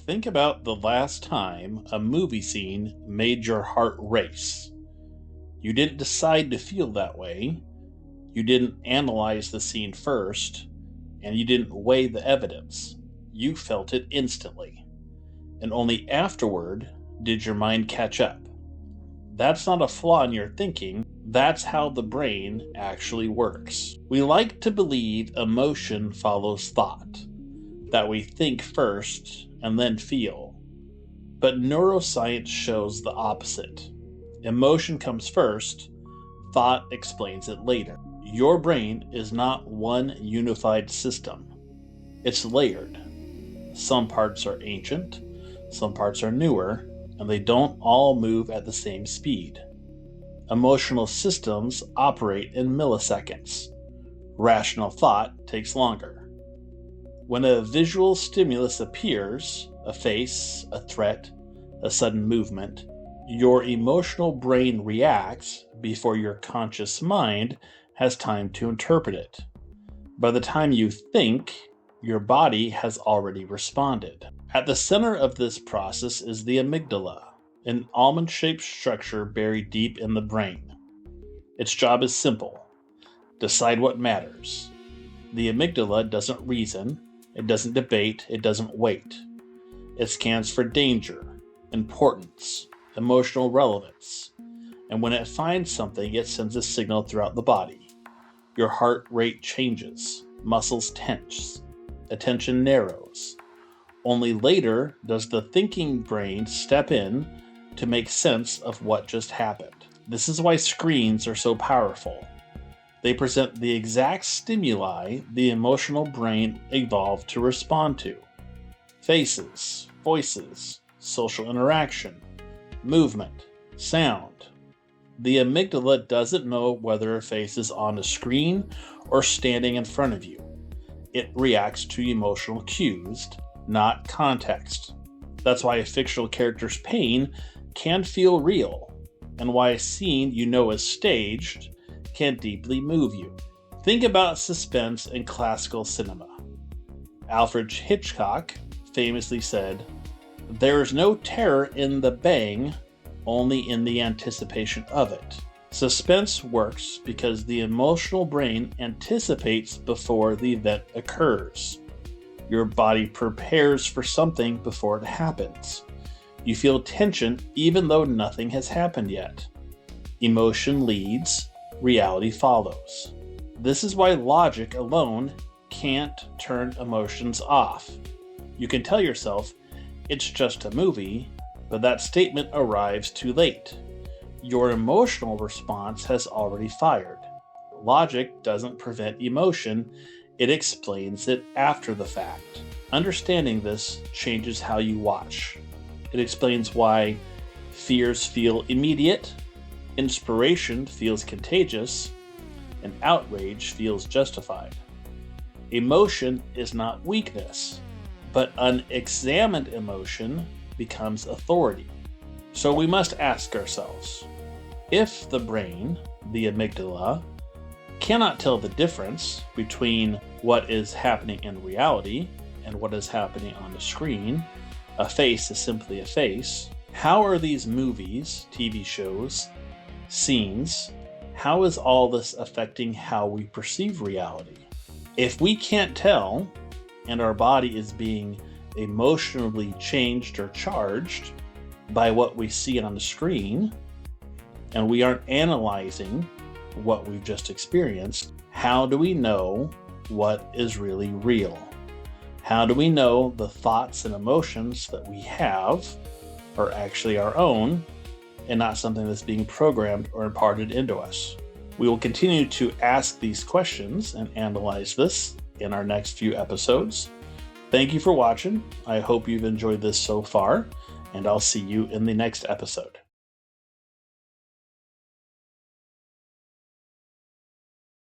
Think about the last time a movie scene made your heart race. You didn't decide to feel that way, you didn't analyze the scene first, and you didn't weigh the evidence. You felt it instantly. And only afterward did your mind catch up. That's not a flaw in your thinking, that's how the brain actually works. We like to believe emotion follows thought, that we think first and then feel. But neuroscience shows the opposite. Emotion comes first, thought explains it later. Your brain is not one unified system. It's layered. Some parts are ancient, some parts are newer, and they don't all move at the same speed. Emotional systems operate in milliseconds. Rational thought takes longer. When a visual stimulus appears, a face, a threat, a sudden movement, your emotional brain reacts before your conscious mind has time to interpret it. By the time you think, your body has already responded. At the center of this process is the amygdala, an almond-shaped structure buried deep in the brain. Its job is simple: decide what matters. The amygdala doesn't reason, it doesn't debate, it doesn't wait. It scans for danger, importance, emotional relevance, and when it finds something, it sends a signal throughout the body. Your heart rate changes, muscles tense, attention narrows. Only later does the thinking brain step in to make sense of what just happened. This is why screens are so powerful. They present the exact stimuli the emotional brain evolved to respond to. Faces, voices, social interaction, movement, sound. The amygdala doesn't know whether a face is on a screen or standing in front of you. It reacts to emotional cues, not context. That's why a fictional character's pain can feel real, and why a scene you know is staged can deeply move you. Think about suspense in classical cinema. Alfred Hitchcock famously said, "There is no terror in the bang, only in the anticipation of it." Suspense works because the emotional brain anticipates before the event occurs. Your body prepares for something before it happens. You feel tension even though nothing has happened yet. Emotion leads, reality follows. This is why logic alone can't turn emotions off. You can tell yourself, "It's just a movie," but that statement arrives too late. Your emotional response has already fired. Logic doesn't prevent emotion, it explains it after the fact. Understanding this changes how you watch. It explains why fears feel immediate, inspiration feels contagious, and outrage feels justified. Emotion is not weakness, but unexamined emotion becomes authority. So we must ask ourselves, if the brain, the amygdala, cannot tell the difference between what is happening in reality and what is happening on the screen, a face is simply a face, how are these movies, TV shows, scenes, how is all this affecting how we perceive reality? If we can't tell, and our body is being emotionally changed or charged by what we see on the screen, and we aren't analyzing what we've just experienced, how do we know what is really real? How do we know the thoughts and emotions that we have are actually our own and not something that's being programmed or imparted into us? We will continue to ask these questions and analyze this in our next few episodes. Thank you for watching. I hope you've enjoyed this so far, and I'll see you in the next episode.